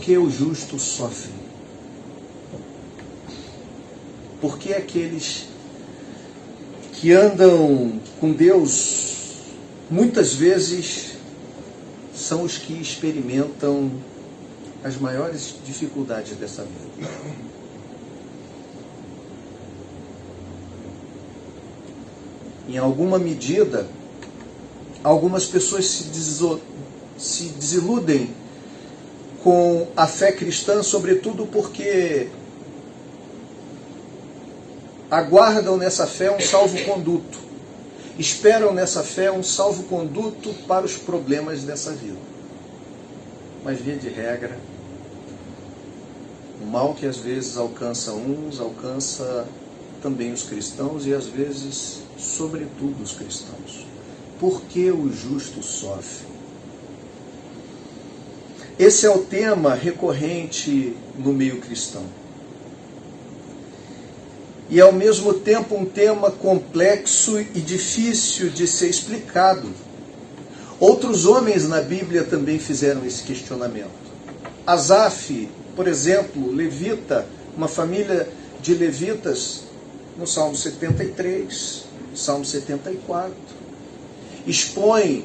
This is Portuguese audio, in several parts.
que o justo sofre? Por que aqueles que andam com Deus muitas vezes são os que experimentam as maiores dificuldades dessa vida? Em alguma medida, algumas pessoas se desiludem com a fé cristã, sobretudo porque aguardam nessa fé um salvo-conduto, esperam nessa fé um salvo-conduto para os problemas dessa vida. Mas, via de regra, o mal que às vezes alcança uns, alcança também os cristãos e às vezes, sobretudo, os cristãos. Por que o justo sofre? Esse é o tema recorrente no meio cristão. E, ao mesmo tempo, um tema complexo e difícil de ser explicado. Outros homens na Bíblia também fizeram esse questionamento. Asaf, por exemplo, levita, uma família de levitas, no Salmo 73, Salmo 74, expõe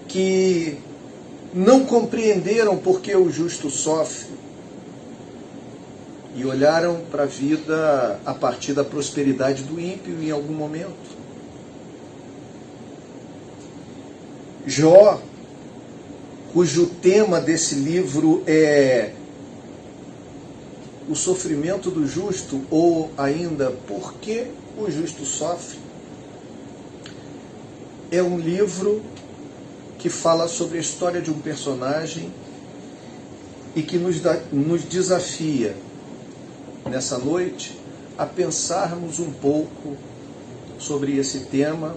que não compreenderam por que o justo sofre e olharam para a vida a partir da prosperidade do ímpio em algum momento. Jó, cujo tema desse livro é o sofrimento do justo, ou ainda, por que o justo sofre, é um livro que fala sobre a história de um personagem e que nos desafia, nessa noite, a pensarmos um pouco sobre esse tema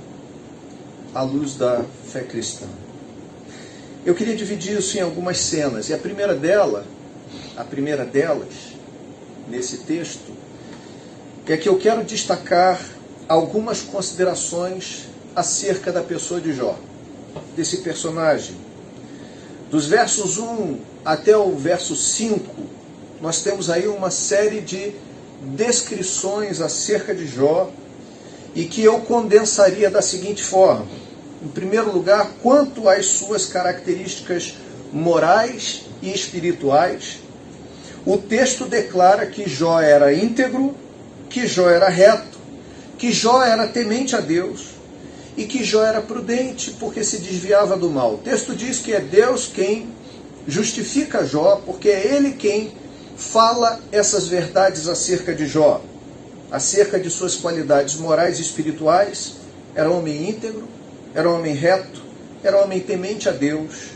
à luz da fé cristã. Eu queria dividir isso em algumas cenas, e a primeira delas, nesse texto, é que eu quero destacar algumas considerações acerca da pessoa de Jó, desse personagem. Dos versos 1 até o verso 5, nós temos aí uma série de descrições acerca de Jó, e que eu condensaria da seguinte forma. Em primeiro lugar, quanto às suas características morais e espirituais, o texto declara que Jó era íntegro, que Jó era reto, que Jó era temente a Deus e que Jó era prudente porque se desviava do mal. O texto diz que é Deus quem justifica Jó, porque é Ele quem fala essas verdades acerca de Jó, acerca de suas qualidades morais e espirituais. Era um homem íntegro, era um homem reto, era um homem temente a Deus,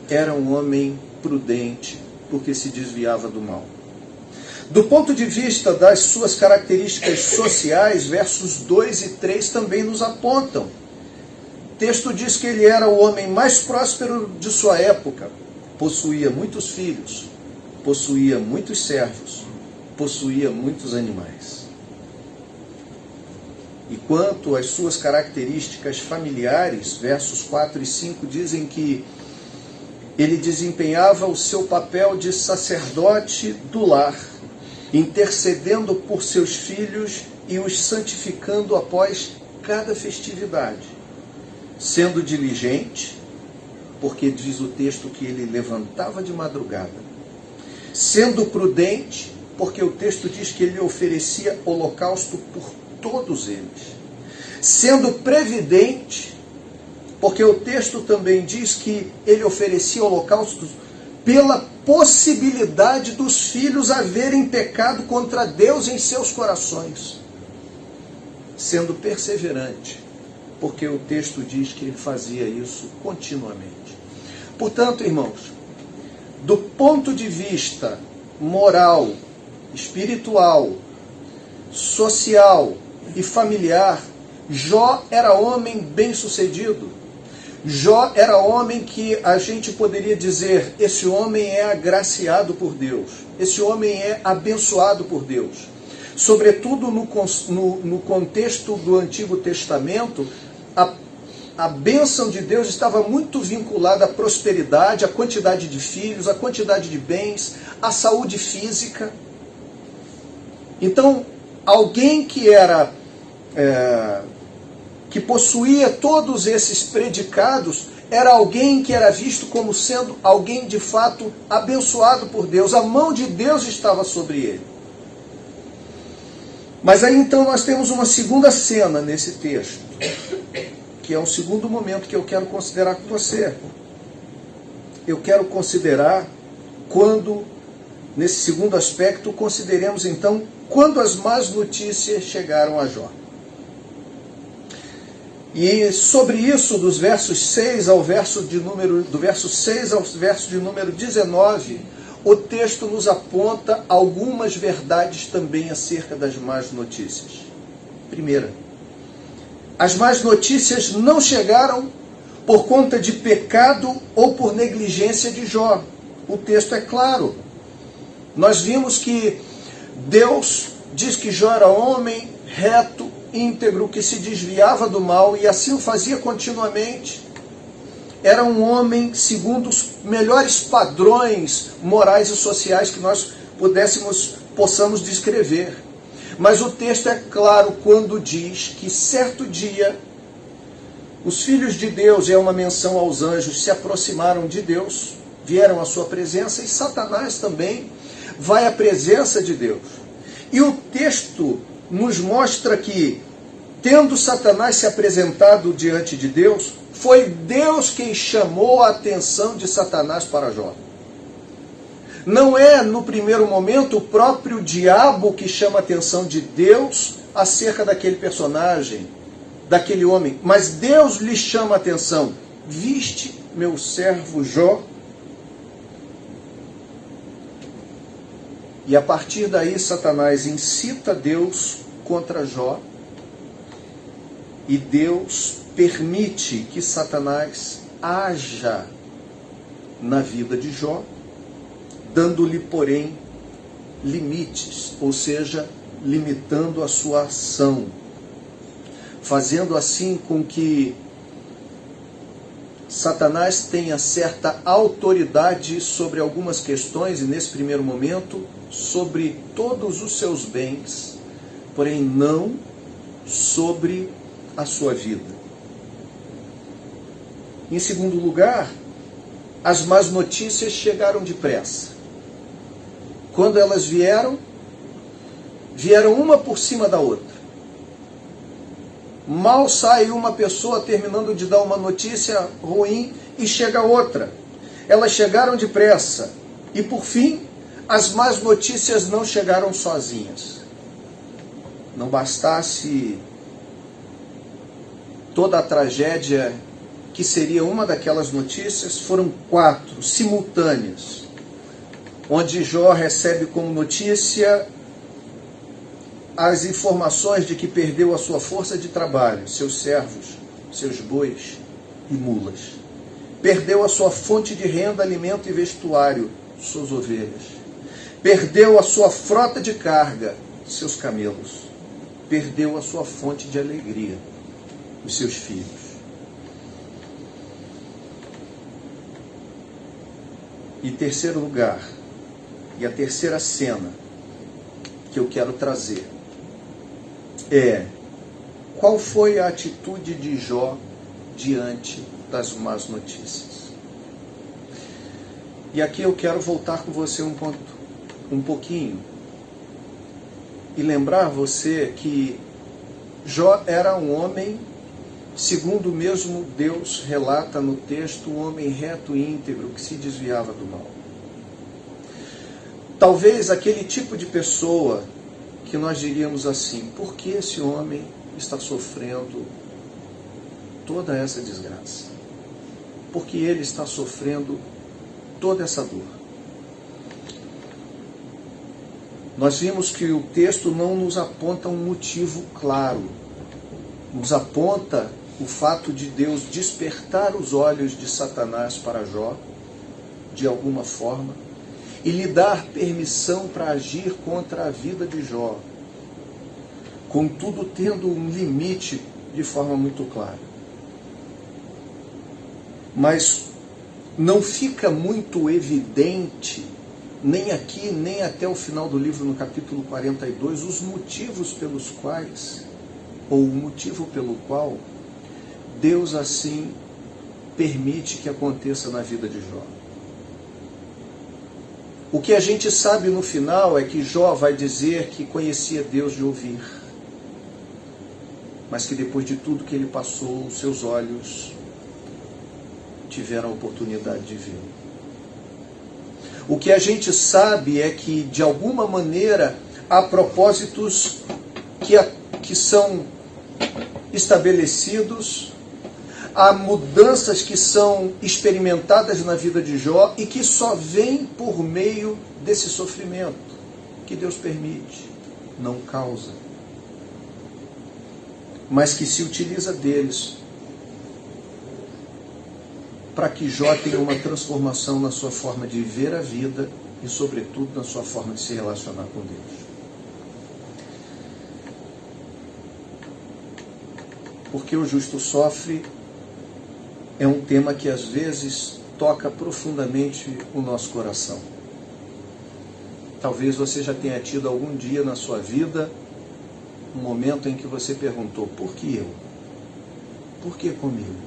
era um homem prudente, porque se desviava do mal. Do ponto de vista das suas características sociais, versos 2 e 3 também nos apontam. O texto diz que ele era o homem mais próspero de sua época, possuía muitos filhos, possuía muitos servos, possuía muitos animais. E quanto às suas características familiares, versos 4 e 5 dizem que ele desempenhava o seu papel de sacerdote do lar, intercedendo por seus filhos e os santificando após cada festividade, sendo diligente, porque diz o texto que ele levantava de madrugada, sendo prudente, porque o texto diz que ele oferecia holocausto por todos eles, sendo previdente, porque o texto também diz que ele oferecia holocaustos pela possibilidade dos filhos haverem pecado contra Deus em seus corações, sendo perseverante, porque o texto diz que ele fazia isso continuamente. Portanto, irmãos, do ponto de vista moral, espiritual, social e familiar, Jó era homem bem-sucedido. Jó era homem que a gente poderia dizer, esse homem é agraciado por Deus, esse homem é abençoado por Deus. Sobretudo no contexto do Antigo Testamento, a bênção de Deus estava muito vinculada à prosperidade, à quantidade de filhos, à quantidade de bens, à saúde física. Então, alguém que que possuía todos esses predicados, era alguém que era visto como sendo alguém de fato abençoado por Deus. A mão de Deus estava sobre ele. Mas aí então nós temos uma segunda cena nesse texto, que é um segundo momento que eu quero considerar com você. Eu quero considerar quando, nesse segundo aspecto, consideremos então quando as más notícias chegaram a Jó. E sobre isso, dos versos 6 ao verso do verso 6 ao verso de número 19, o texto nos aponta algumas verdades também acerca das más notícias. Primeira, as más notícias não chegaram por conta de pecado ou por negligência de Jó. O texto é claro. Nós vimos que Deus diz que Jó era homem reto, íntegro, que se desviava do mal e assim o fazia continuamente. Era um homem segundo os melhores padrões morais e sociais que nós possamos descrever. Mas o texto é claro quando diz que certo dia os filhos de Deus, e é uma menção aos anjos, se aproximaram de Deus, vieram à sua presença, e Satanás também vai à presença de Deus. E o texto nos mostra que, tendo Satanás se apresentado diante de Deus, foi Deus quem chamou a atenção de Satanás para Jó. Não é, no primeiro momento, o próprio diabo que chama a atenção de Deus acerca daquele personagem, daquele homem, mas Deus lhe chama a atenção. Viste meu servo Jó? E a partir daí Satanás incita Deus contra Jó, e Deus permite que Satanás haja na vida de Jó, dando-lhe, porém, limites, ou seja, limitando a sua ação, fazendo assim com que Satanás tenha certa autoridade sobre algumas questões, e nesse primeiro momento, sobre todos os seus bens, porém não sobre a sua vida. Em segundo lugar, as más notícias chegaram depressa. Quando elas vieram uma por cima da outra. Mal sai uma pessoa terminando de dar uma notícia ruim e chega outra. Elas chegaram depressa. E por fim, as más notícias não chegaram sozinhas. Não bastasse toda a tragédia que seria uma daquelas notícias, foram 4 simultâneas, onde Jó recebe como notícia as informações de que perdeu a sua força de trabalho, seus servos, seus bois e mulas. Perdeu a sua fonte de renda, alimento e vestuário, suas ovelhas. Perdeu a sua frota de carga, seus camelos. Perdeu a sua fonte de alegria, os seus filhos. E terceiro lugar, e a terceira cena que eu quero trazer é: qual foi a atitude de Jó diante das más notícias? E aqui eu quero voltar com você um pouquinho e lembrar você que Jó era um homem, segundo o mesmo Deus relata no texto, um homem reto e íntegro que se desviava do mal. Talvez aquele tipo de pessoa que nós diríamos assim: por que esse homem está sofrendo toda essa desgraça? Por que ele está sofrendo toda essa dor? Nós vimos que o texto não nos aponta um motivo claro. Nos aponta o fato de Deus despertar os olhos de Satanás para Jó, de alguma forma, e lhe dar permissão para agir contra a vida de Jó, contudo tendo um limite de forma muito clara. mas não fica muito evidente, nem aqui, nem até o final do livro, no capítulo 42, os motivos pelos quais, ou o motivo pelo qual, Deus assim permite que aconteça na vida de Jó. O que a gente sabe no final é que Jó vai dizer que conhecia Deus de ouvir, mas que depois de tudo que ele passou, os seus olhos tiveram a oportunidade de ver. O que a gente sabe é que, de alguma maneira, há propósitos que são estabelecidos, há mudanças que são experimentadas na vida de Jó e que só vêm por meio desse sofrimento que Deus permite, não causa, mas que se utiliza deles para que Jó tenha uma transformação na sua forma de ver a vida e, sobretudo, na sua forma de se relacionar com Deus. Porque o justo sofre é um tema que às vezes toca profundamente o nosso coração. Talvez você já tenha tido algum dia na sua vida um momento em que você perguntou: por que eu? Por que comigo?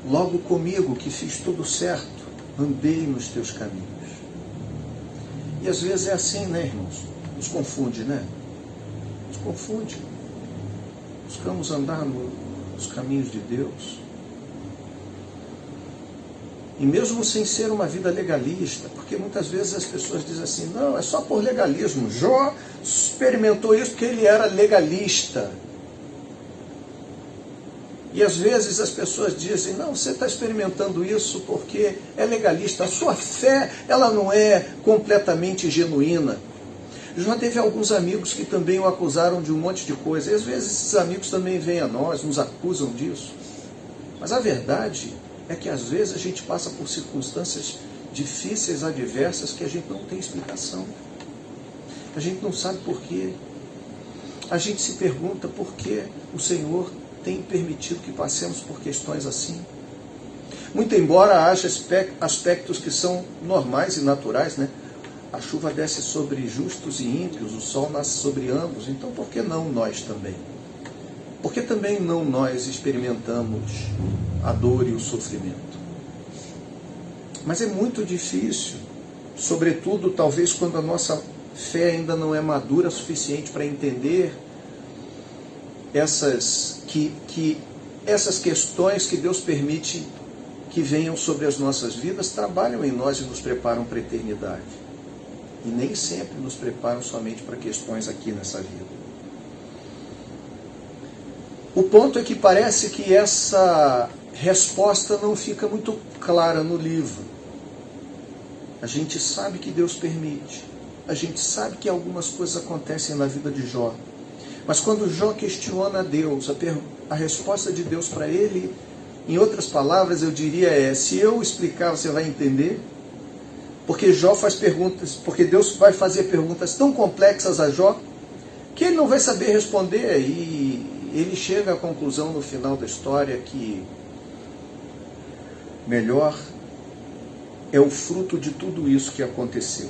Logo comigo, que fiz tudo certo, andei nos teus caminhos. E às vezes é assim, né, irmãos? Nos confunde, né? Nos confunde. Buscamos andar nos caminhos de Deus. E mesmo sem ser uma vida legalista, porque muitas vezes as pessoas dizem assim: não, é só por legalismo. Jó experimentou isso porque ele era legalista. E às vezes as pessoas dizem: não, você está experimentando isso porque é legalista. A sua fé, ela não é completamente genuína. Jó teve alguns amigos que também o acusaram de um monte de coisa. E às vezes esses amigos também vêm a nós, nos acusam disso. Mas a verdade é que às vezes a gente passa por circunstâncias difíceis, adversas, que a gente não tem explicação. A gente não sabe por quê. A gente se pergunta por que o Senhor tem permitido que passemos por questões assim. Muito embora haja aspectos que são normais e naturais, né? A chuva desce sobre justos e ímpios, o sol nasce sobre ambos, então por que não nós também? Por que também não nós experimentamos a dor e o sofrimento? Mas é muito difícil, sobretudo talvez quando a nossa fé ainda não é madura o suficiente para entender essas questões que Deus permite que venham sobre as nossas vidas, trabalham em nós e nos preparam para a eternidade. E nem sempre nos preparam somente para questões aqui nessa vida. O ponto é que parece que essa resposta não fica muito clara no livro. A gente sabe que Deus permite. A gente sabe que algumas coisas acontecem na vida de Jó. Mas quando Jó questiona a Deus, a resposta de Deus para ele, em outras palavras, eu diria se eu explicar, você vai entender? Porque Jó faz perguntas, porque Deus vai fazer perguntas tão complexas a Jó, que ele não vai saber responder, e ele chega à conclusão no final da história que melhor é o fruto de tudo isso que aconteceu.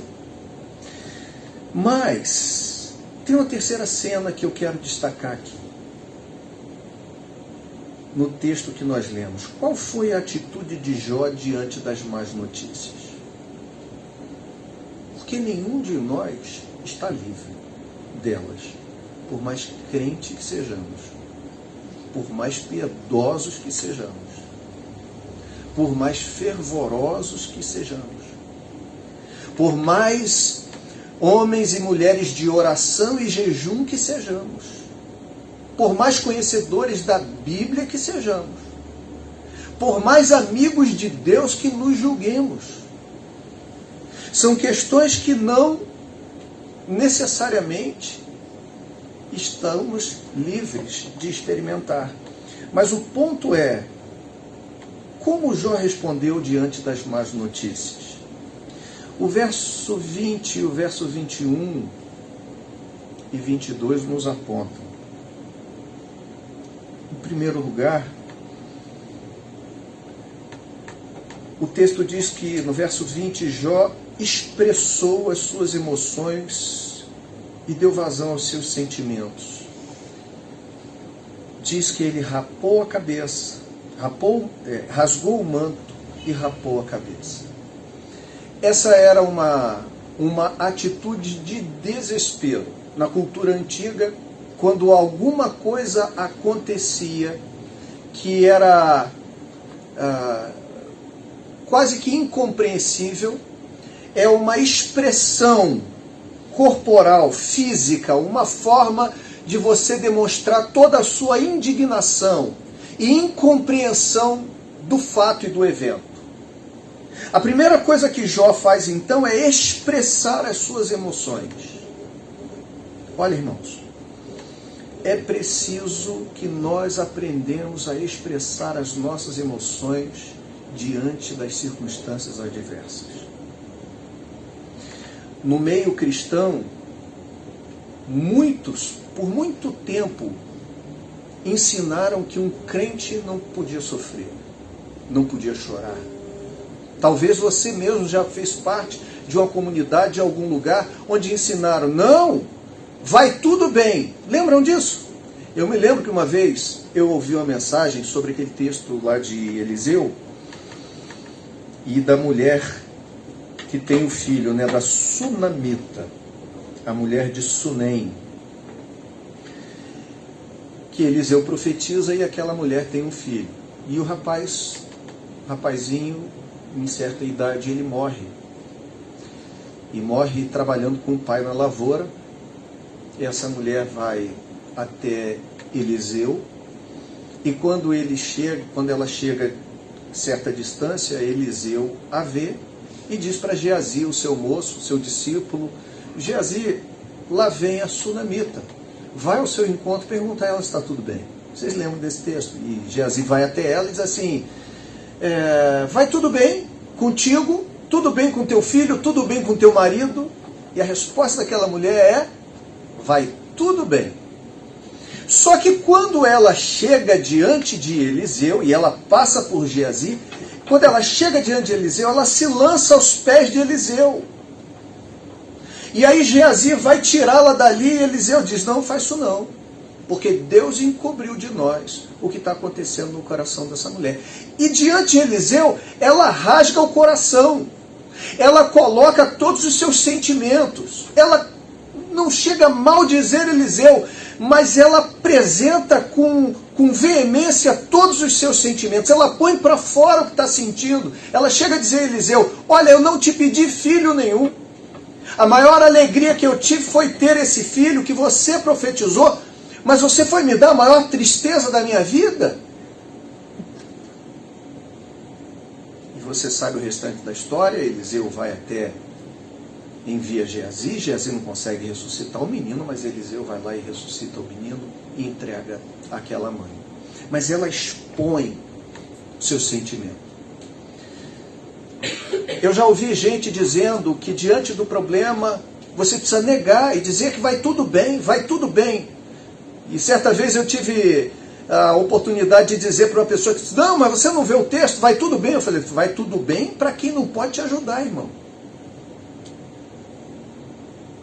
Mas tem uma terceira cena que eu quero destacar aqui, no texto que nós lemos. Qual foi a atitude de Jó diante das más notícias? Porque nenhum de nós está livre delas, por mais crente que sejamos, por mais piedosos que sejamos, por mais fervorosos que sejamos, por mais homens e mulheres de oração e jejum que sejamos, por mais conhecedores da Bíblia que sejamos, por mais amigos de Deus que nos julguemos. São questões que não necessariamente estamos livres de experimentar. Mas o ponto é, como Jó respondeu diante das más notícias? O verso 20, o verso 21 e 22 nos apontam. Em primeiro lugar, o texto diz que no verso 20, Jó expressou as suas emoções e deu vazão aos seus sentimentos. Diz que ele rapou a cabeça, rasgou o manto e rapou a cabeça. Essa era uma atitude de desespero. Na cultura antiga, quando alguma coisa acontecia que era quase que incompreensível, é uma expressão corporal, física, uma forma de você demonstrar toda a sua indignação e incompreensão do fato e do evento. A primeira coisa que Jó faz então é expressar as suas emoções. Olha, irmãos, é preciso que nós aprendamos a expressar as nossas emoções diante das circunstâncias adversas. No meio cristão, muitos, por muito tempo, ensinaram que um crente não podia sofrer, não podia chorar. Talvez você mesmo já fez parte de uma comunidade, de algum lugar, onde ensinaram, não, vai tudo bem. Lembram disso? Eu me lembro que uma vez eu ouvi uma mensagem sobre aquele texto lá de Eliseu e da mulher que tem um filho, né, da Sunamita, a mulher de Sunem, que Eliseu profetiza e aquela mulher tem um filho. E o rapazinho, em certa idade, ele morre. E morre trabalhando com o pai na lavoura. E essa mulher vai até Eliseu. E quando ela chega a certa distância, Eliseu a vê e diz para Geazi, o seu moço, o seu discípulo, Geazi, lá vem a Sunamita. Vai ao seu encontro e pergunta a ela se está tudo bem. Vocês lembram desse texto? E Geazi vai até ela e diz assim, vai tudo bem contigo, tudo bem com teu filho, tudo bem com teu marido? E a resposta daquela mulher é, vai tudo bem. Só que quando ela chega diante de Eliseu, e ela passa por Geazi, quando ela chega diante de Eliseu, ela se lança aos pés de Eliseu. E aí Geazi vai tirá-la dali e Eliseu diz, não faz isso não, porque Deus encobriu de nós o que está acontecendo no coração dessa mulher. E diante de Eliseu, ela rasga o coração, ela coloca todos os seus sentimentos, ela não chega a maldizer Eliseu, mas ela apresenta com veemência todos os seus sentimentos, ela põe para fora o que está sentindo, ela chega a dizer a Eliseu, olha, eu não te pedi filho nenhum, a maior alegria que eu tive foi ter esse filho que você profetizou, mas você foi me dar a maior tristeza da minha vida. E você sabe o restante da história, Eliseu vai até, envia Geazi, Geazi não consegue ressuscitar o menino, mas Eliseu vai lá e ressuscita o menino e entrega àquela mãe. Mas ela expõe seu sentimento. Eu já ouvi gente dizendo que diante do problema você precisa negar e dizer que vai tudo bem, vai tudo bem. E certa vez eu tive a oportunidade de dizer para uma pessoa que disse, não, mas você não vê o texto, vai tudo bem. Eu falei, vai tudo bem para quem não pode te ajudar, irmão.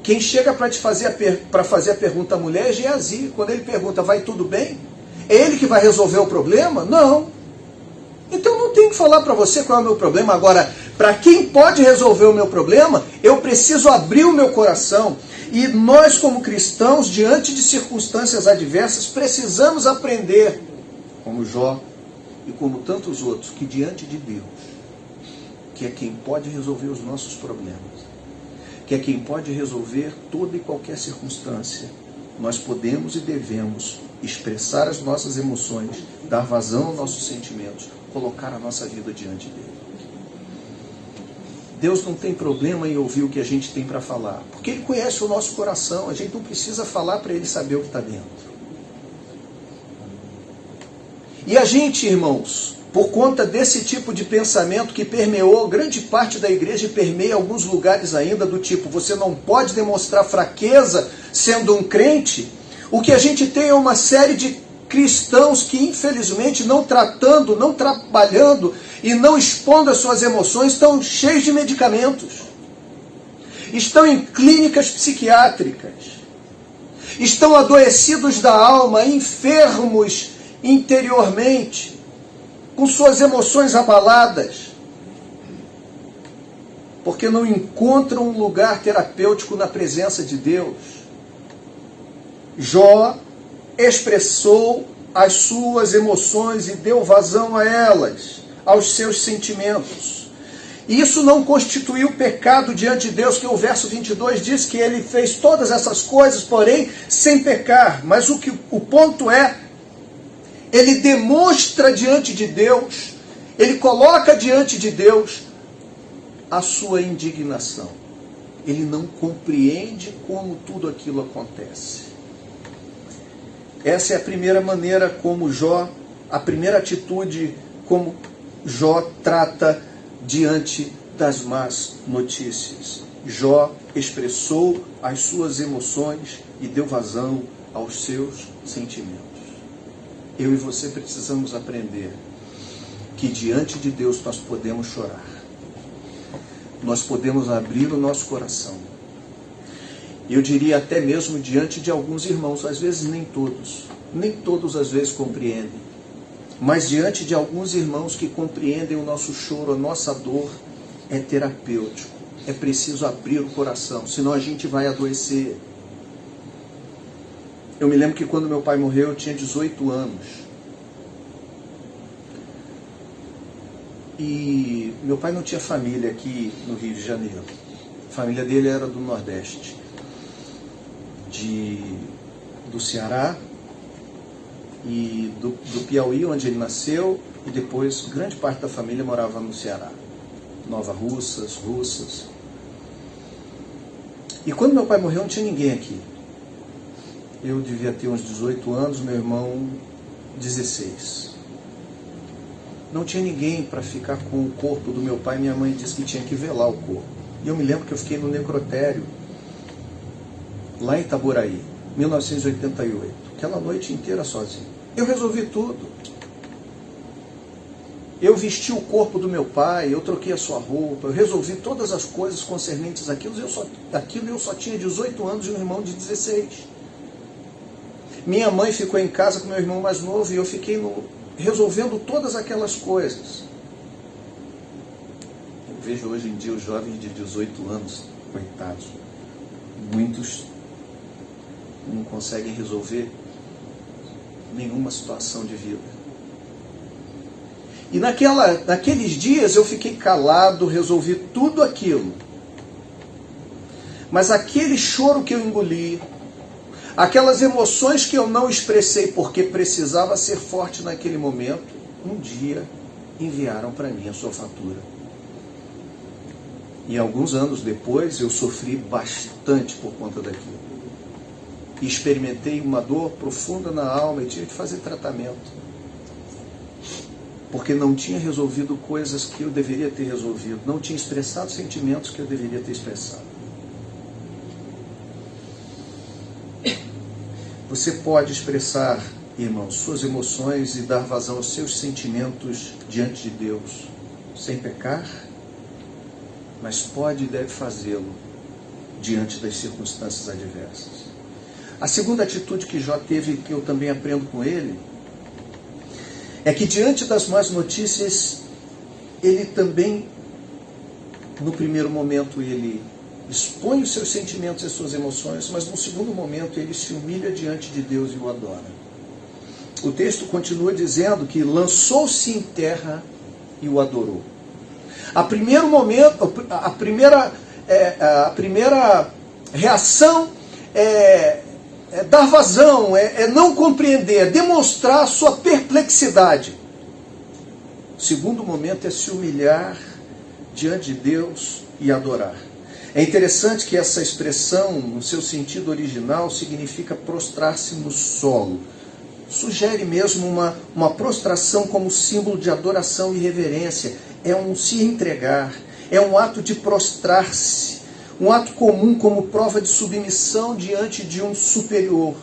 Quem chega para fazer a pergunta à mulher é Geazi. Quando ele pergunta, vai tudo bem? É ele que vai resolver o problema? Não. Então não tenho que falar para você qual é o meu problema. Agora, para quem pode resolver o meu problema, eu preciso abrir o meu coração. E nós, como cristãos, diante de circunstâncias adversas, precisamos aprender, como Jó e como tantos outros, que diante de Deus, que é quem pode resolver os nossos problemas, que é quem pode resolver toda e qualquer circunstância, nós podemos e devemos expressar as nossas emoções, dar vazão aos nossos sentimentos, colocar a nossa vida diante dele. Deus não tem problema em ouvir o que a gente tem para falar, porque Ele conhece o nosso coração, a gente não precisa falar para Ele saber o que está dentro. E a gente, irmãos, por conta desse tipo de pensamento que permeou grande parte da igreja e permeia alguns lugares ainda, do tipo, você não pode demonstrar fraqueza sendo um crente, o que a gente tem é uma série de cristãos que, infelizmente, não tratando, não trabalhando e não expondo as suas emoções, estão cheios de medicamentos. Estão em clínicas psiquiátricas. Estão adoecidos da alma, enfermos interiormente, com suas emoções abaladas, porque não encontram um lugar terapêutico na presença de Deus. Jó expressou as suas emoções e deu vazão a elas, aos seus sentimentos. E isso não constituiu pecado diante de Deus, que o verso 22 diz que ele fez todas essas coisas, porém, sem pecar. Mas o ponto é, ele demonstra diante de Deus, ele coloca diante de Deus a sua indignação. Ele não compreende como tudo aquilo acontece. Essa é a primeira maneira como Jó, a primeira atitude como Jó trata diante das más notícias. Jó expressou as suas emoções e deu vazão aos seus sentimentos. Eu e você precisamos aprender que diante de Deus nós podemos chorar. Nós podemos abrir o nosso coração. Eu diria até mesmo diante de alguns irmãos, às vezes nem todos às vezes compreendem, mas diante de alguns irmãos que compreendem o nosso choro, a nossa dor, é terapêutico. É preciso abrir o coração, senão a gente vai adoecer. Eu me lembro que quando meu pai morreu, eu tinha 18 anos. E meu pai não tinha família aqui no Rio de Janeiro. A família dele era do Nordeste, do Ceará e do Piauí, onde ele nasceu, e depois grande parte da família morava no Ceará. Nova Russas. E quando meu pai morreu, não tinha ninguém aqui. Eu devia ter uns 18 anos, meu irmão 16. Não tinha ninguém para ficar com o corpo do meu pai. Minha mãe disse que tinha que velar o corpo. E eu me lembro que eu fiquei no necrotério, lá em Itaboraí, 1988. Aquela noite inteira sozinho. Eu resolvi tudo. Eu vesti o corpo do meu pai, eu troquei a sua roupa, eu resolvi todas as coisas concernentes àquilo. Eu só tinha 18 anos e um irmão de 16. Minha mãe ficou em casa com meu irmão mais novo e eu fiquei resolvendo todas aquelas coisas. Eu vejo hoje em dia os jovens de 18 anos, coitados, muitos não conseguem resolver nenhuma situação de vida. E naqueles dias eu fiquei calado, resolvi tudo aquilo. Mas aquele choro que eu engoli, aquelas emoções que eu não expressei porque precisava ser forte naquele momento, um dia enviaram para mim a sua fatura. E alguns anos depois eu sofri bastante por conta daquilo. E experimentei uma dor profunda na alma e tive que fazer tratamento. Porque não tinha resolvido coisas que eu deveria ter resolvido. Não tinha expressado sentimentos que eu deveria ter expressado. Você pode expressar, irmãos, suas emoções e dar vazão aos seus sentimentos diante de Deus, sem pecar, mas pode e deve fazê-lo diante das circunstâncias adversas. A segunda atitude que Jó teve, que eu também aprendo com ele, é que diante das más notícias, ele também, no primeiro momento, ele expõe os seus sentimentos e as suas emoções, mas no segundo momento ele se humilha diante de Deus e o adora. O texto continua dizendo que lançou-se em terra e o adorou. A primeira reação é dar vazão, é não compreender, é demonstrar a sua perplexidade. O segundo momento é se humilhar diante de Deus e adorar. É interessante que essa expressão, no seu sentido original, significa prostrar-se no solo. Sugere mesmo uma prostração como símbolo de adoração e reverência. É um se entregar, é um ato de prostrar-se, um ato comum como prova de submissão diante de um superior.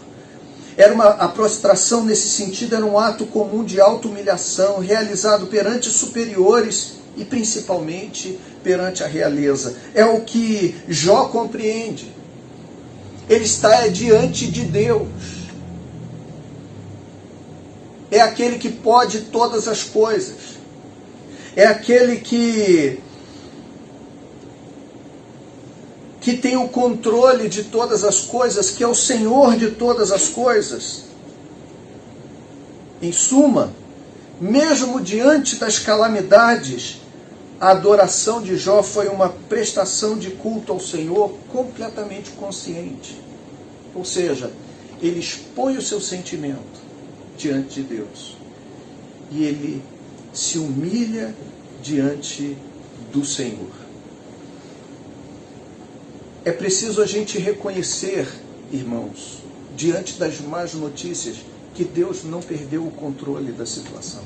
A prostração nesse sentido era um ato comum de auto-humilhação, realizado perante superiores e principalmente perante a realeza. É o que Jó compreende. Ele está diante de Deus. É aquele que pode todas as coisas. É aquele que tem o controle de todas as coisas, que é o Senhor de todas as coisas. Em suma, mesmo diante das calamidades, a adoração de Jó foi uma prestação de culto ao Senhor completamente consciente. Ou seja, ele expõe o seu sentimento diante de Deus. E ele se humilha diante do Senhor. É preciso a gente reconhecer, irmãos, diante das más notícias, que Deus não perdeu o controle da situação.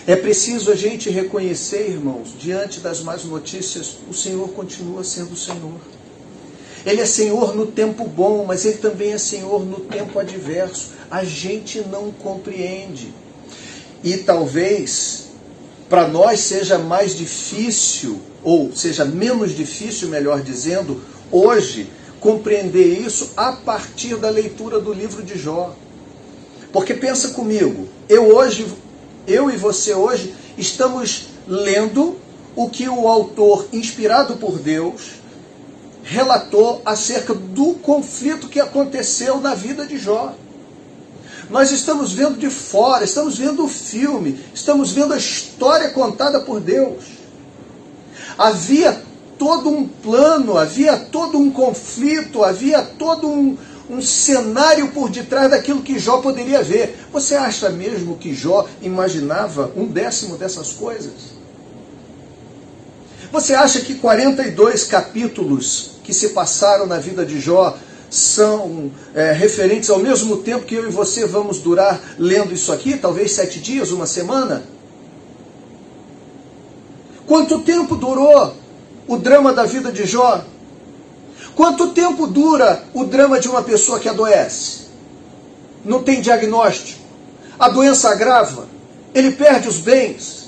É preciso a gente reconhecer, irmãos, diante das más notícias, o Senhor continua sendo o Senhor. Ele é Senhor no tempo bom, mas Ele também é Senhor no tempo adverso. A gente não compreende. E talvez para nós seja mais difícil, ou seja menos difícil, melhor dizendo, hoje, compreender isso a partir da leitura do livro de Jó. Porque pensa comigo, eu e você hoje estamos lendo o que o autor, inspirado por Deus, relatou acerca do conflito que aconteceu na vida de Jó. Nós estamos vendo de fora, estamos vendo o filme, estamos vendo a história contada por Deus. Havia todo um plano, havia todo um conflito, havia todo um cenário por detrás daquilo que Jó poderia ver. Você acha mesmo que Jó imaginava 1/10 dessas coisas? Você acha que 42 capítulos que se passaram na vida de Jó são referentes ao mesmo tempo que eu e você vamos durar lendo isso aqui? Talvez 7 dias, uma semana? Quanto tempo durou o drama da vida de Jó? Quanto tempo dura o drama de uma pessoa que adoece? Não tem diagnóstico. A doença agrava. Ele perde os bens.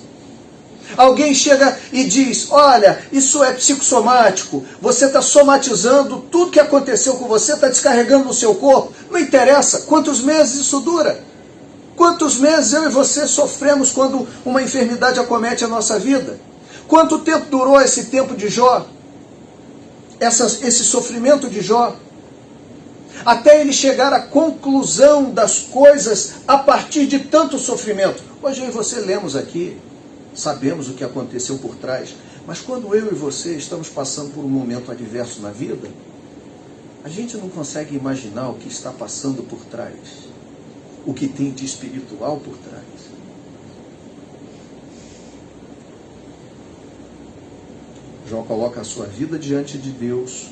Alguém chega e diz, olha, isso é psicossomático. Você está somatizando tudo que aconteceu com você, está descarregando no seu corpo. Não interessa. Quantos meses isso dura? Quantos meses eu e você sofremos quando uma enfermidade acomete a nossa vida? Quanto tempo durou esse tempo de Jó? Esse sofrimento de Jó? Até ele chegar à conclusão das coisas a partir de tanto sofrimento. Hoje eu e você lemos aqui, sabemos o que aconteceu por trás, mas quando eu e você estamos passando por um momento adverso na vida, a gente não consegue imaginar o que está passando por trás, o que tem de espiritual por trás. Jó coloca a sua vida diante de Deus,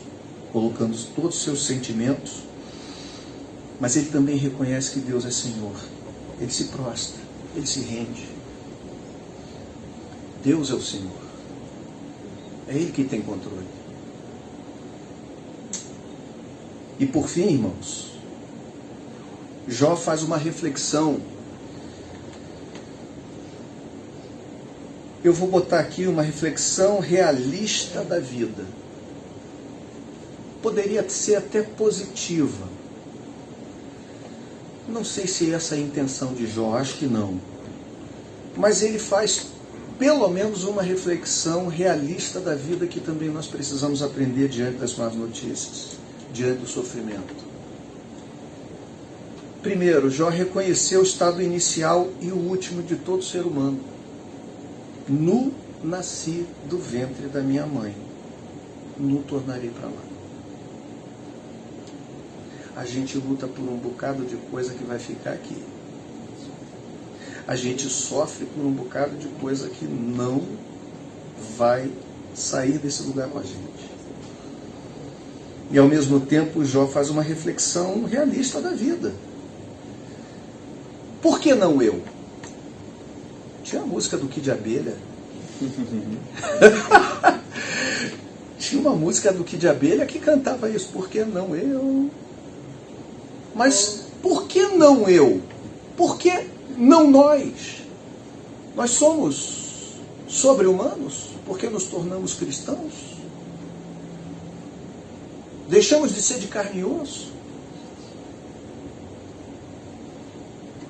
colocando todos os seus sentimentos, mas ele também reconhece que Deus é Senhor. Ele se prostra, ele se rende. Deus é o Senhor. É Ele que tem controle. E por fim, irmãos, Jó faz uma reflexão. Eu vou botar aqui uma reflexão realista da vida. Poderia ser até positiva. Não sei se essa é a intenção de Jó, acho que não. Mas ele faz pelo menos uma reflexão realista da vida que também nós precisamos aprender diante das más notícias, diante do sofrimento. Primeiro, Jó reconheceu o estado inicial e o último de todo ser humano. Nu nasci do ventre da minha mãe, nu tornarei para lá. A gente luta por um bocado de coisa que vai ficar aqui. A gente sofre por um bocado de coisa que não vai sair desse lugar com a gente. E ao mesmo tempo, Jó faz uma reflexão realista da vida. Por que não eu? Tinha a música do Kid Abelha. Tinha uma música do Kid Abelha que cantava isso. Por que não eu? Mas Por que não eu? Por que não nós? Nós somos sobre-humanos porque nos tornamos cristãos? Deixamos de ser de carne e osso?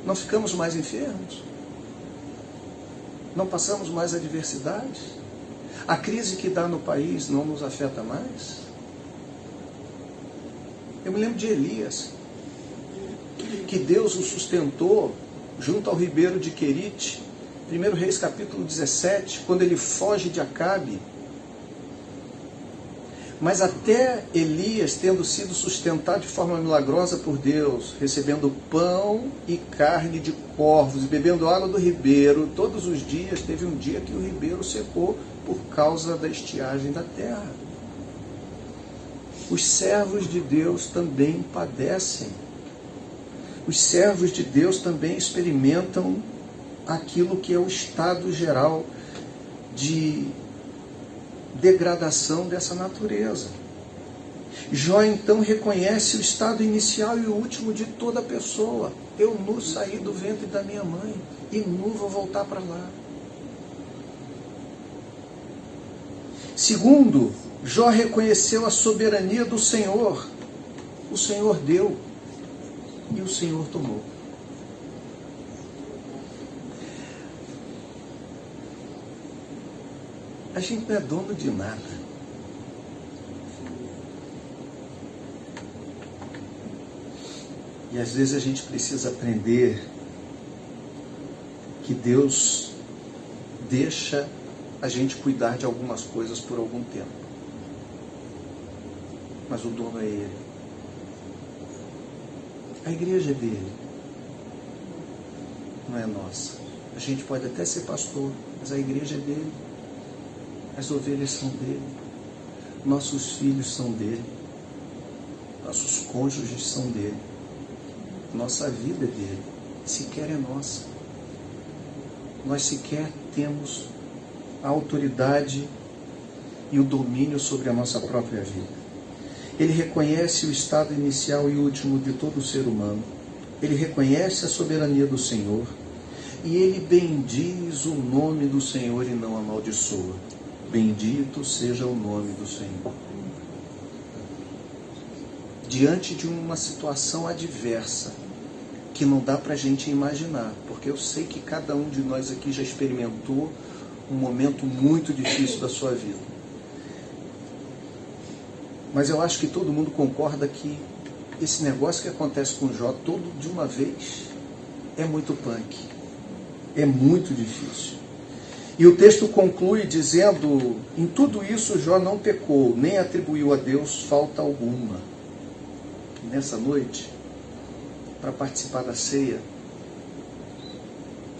Não ficamos mais enfermos? Não passamos mais adversidades? A crise que dá no país não nos afeta mais? Eu me lembro de Elias, que Deus o sustentou junto ao ribeiro de Querite, 1 Reis capítulo 17, quando ele foge de Acabe. Mas até Elias, tendo sido sustentado de forma milagrosa por Deus, recebendo pão e carne de corvos e bebendo água do ribeiro, todos os dias, teve um dia que o ribeiro secou por causa da estiagem da terra. Os servos de Deus também padecem. Os servos de Deus também experimentam aquilo que é o estado geral de degradação dessa natureza. Jó então reconhece o estado inicial e o último de toda pessoa. Eu nu saí do ventre da minha mãe e nu vou voltar para lá. Segundo, Jó reconheceu a soberania do Senhor. O Senhor deu e o Senhor tomou. A gente não é dono de nada. E às vezes a gente precisa aprender que Deus deixa a gente cuidar de algumas coisas por algum tempo. Mas o dono é Ele. A igreja é dele. Não é nossa. A gente pode até ser pastor, mas a igreja é dele. As ovelhas são dele. Nossos filhos são dele. Nossos cônjuges são dele. Nossa vida é dele. Sequer é nossa. Nós sequer temos a autoridade e o domínio sobre a nossa própria vida. Ele reconhece o estado inicial e último de todo ser humano. Ele reconhece a soberania do Senhor. E ele bendiz o nome do Senhor e não amaldiçoa. Bendito seja o nome do Senhor. Diante de uma situação adversa, que não dá para a gente imaginar, porque eu sei que cada um de nós aqui já experimentou um momento muito difícil da sua vida. Mas eu acho que todo mundo concorda que esse negócio que acontece com Jó todo de uma vez é muito punk. É muito difícil. E o texto conclui dizendo: em tudo isso Jó não pecou, nem atribuiu a Deus falta alguma. Nessa noite, para participar da ceia,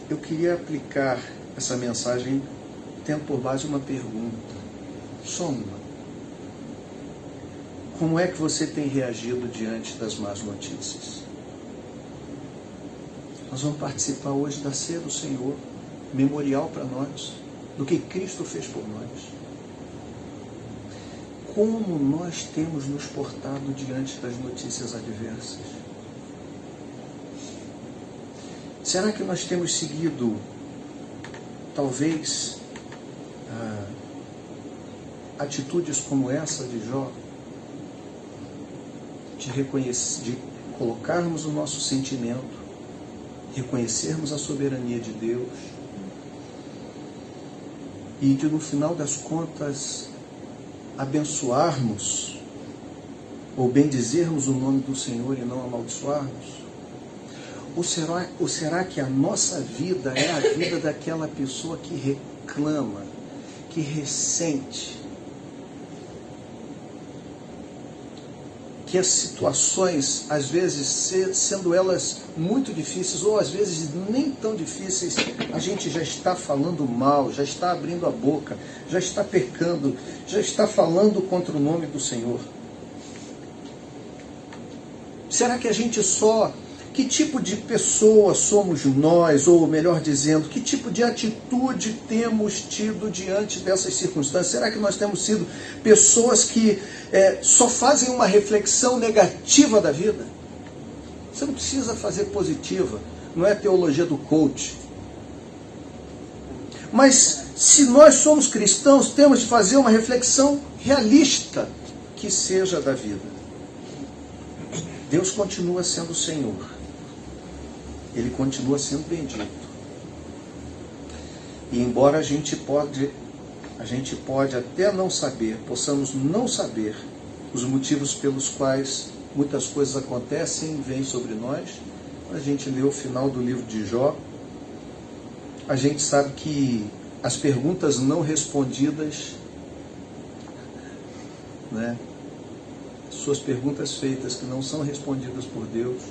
eu queria aplicar essa mensagem tendo por base uma pergunta, só uma. Como é que você tem reagido diante das más notícias? Nós vamos participar hoje da ceia do Senhor, memorial para nós, do que Cristo fez por nós. Como nós temos nos portado diante das notícias adversas? Será que nós temos seguido, talvez, atitudes como essa de Jó? De colocarmos o nosso sentimento, reconhecermos a soberania de Deus e de, no final das contas, abençoarmos ou bendizermos o nome do Senhor e não amaldiçoarmos? Ou será que a nossa vida é a vida daquela pessoa que reclama, que ressente, que as situações, às vezes, sendo elas muito difíceis, ou às vezes nem tão difíceis, a gente já está falando mal, já está abrindo a boca, já está pecando, já está falando contra o nome do Senhor? Será que a gente só... Que tipo de pessoa somos nós, ou melhor dizendo, que tipo de atitude temos tido diante dessas circunstâncias? Será que nós temos sido pessoas que só fazem uma reflexão negativa da vida? Você não precisa fazer positiva. Não é a teologia do coach. Mas se nós somos cristãos, temos de fazer uma reflexão realista que seja da vida. Deus continua sendo o Senhor. Ele continua sendo bendito. E embora a gente pode até não saber, possamos não saber os motivos pelos quais muitas coisas acontecem, vêm sobre nós, a gente lê o final do livro de Jó, a gente sabe que as perguntas não respondidas, né, suas perguntas feitas que não são respondidas por Deus,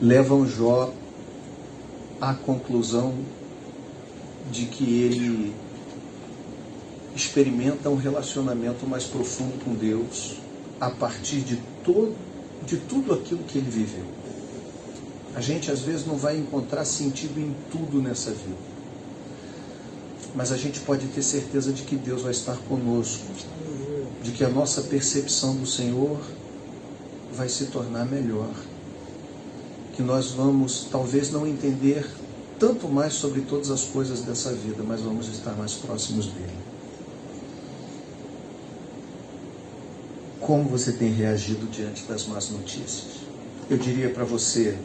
levam Jó à conclusão de que ele experimenta um relacionamento mais profundo com Deus a partir de tudo aquilo que ele viveu. A gente às vezes não vai encontrar sentido em tudo nessa vida, mas a gente pode ter certeza de que Deus vai estar conosco, de que a nossa percepção do Senhor vai se tornar melhor, que nós vamos talvez não entender tanto mais sobre todas as coisas dessa vida, mas vamos estar mais próximos dele. Como você tem reagido diante das más notícias? Eu diria para você,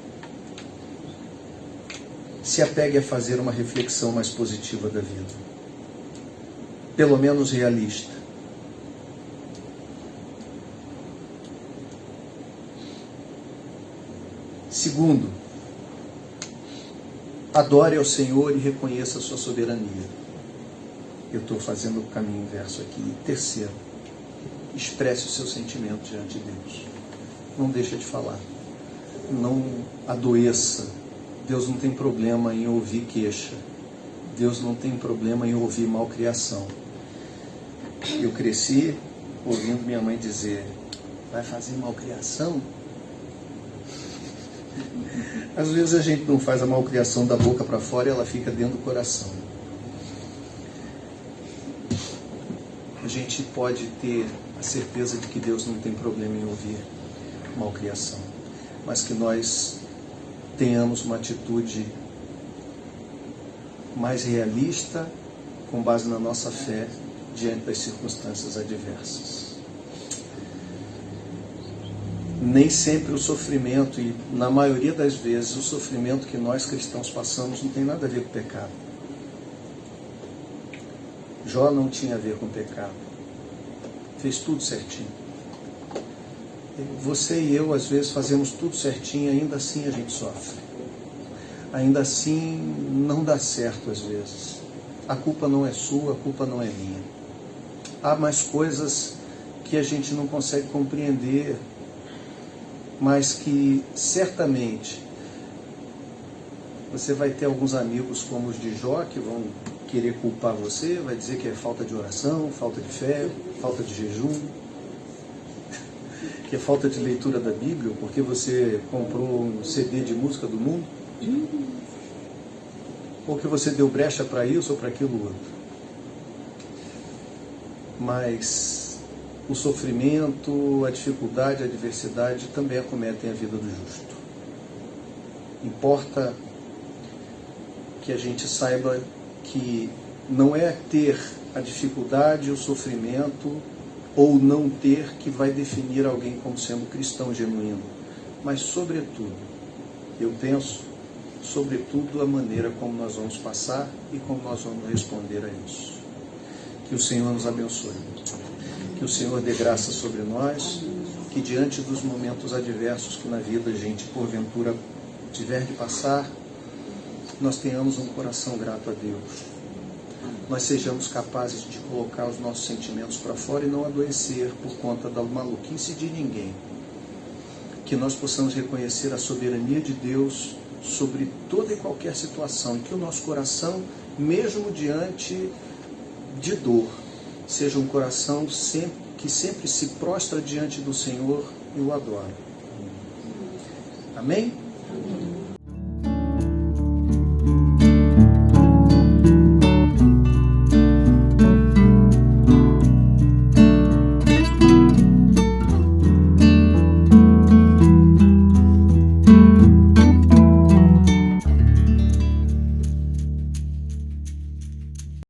se apegue a fazer uma reflexão mais positiva da vida. Pelo menos realista. Segundo, adore ao Senhor e reconheça a sua soberania. Eu estou fazendo o caminho inverso aqui. E terceiro, expresse o seu sentimento diante de Deus. Não deixe de falar. Não adoeça. Deus não tem problema em ouvir queixa. Deus não tem problema em ouvir malcriação. Eu cresci ouvindo minha mãe dizer, vai fazer malcriação? Às vezes a gente não faz a malcriação da boca para fora e ela fica dentro do coração. A gente pode ter a certeza de que Deus não tem problema em ouvir malcriação, mas que nós tenhamos uma atitude mais realista, com base na nossa fé, diante das circunstâncias adversas. Nem sempre o sofrimento, e na maioria das vezes o sofrimento que nós cristãos passamos não tem nada a ver com pecado. Jó não tinha a ver com pecado. Fez tudo certinho. Você e eu às vezes fazemos tudo certinho, ainda assim a gente sofre. Ainda assim não dá certo às vezes. A culpa não é sua, a culpa não é minha. Há mais coisas que a gente não consegue compreender, mas que certamente você vai ter alguns amigos como os de Jó que vão querer culpar você, vai dizer que é falta de oração, falta de fé, falta de jejum, que é falta de leitura da Bíblia, porque você comprou um CD de música do mundo, ou que você deu brecha para isso ou para aquilo outro. Mas o sofrimento, a dificuldade, a adversidade também acometem a vida do justo. Importa que a gente saiba que não é ter a dificuldade, o sofrimento ou não ter que vai definir alguém como sendo cristão genuíno, mas sobretudo, eu penso, sobretudo a maneira como nós vamos passar e como nós vamos responder a isso. Que o Senhor nos abençoe. Que o Senhor dê graça sobre nós, que diante dos momentos adversos que na vida a gente porventura tiver de passar, nós tenhamos um coração grato a Deus. Nós sejamos capazes de colocar os nossos sentimentos para fora e não adoecer por conta da maluquice de ninguém. Que nós possamos reconhecer a soberania de Deus sobre toda e qualquer situação, e que o nosso coração, mesmo diante de dor, seja um coração que sempre se prostra diante do Senhor e o adora. Amém?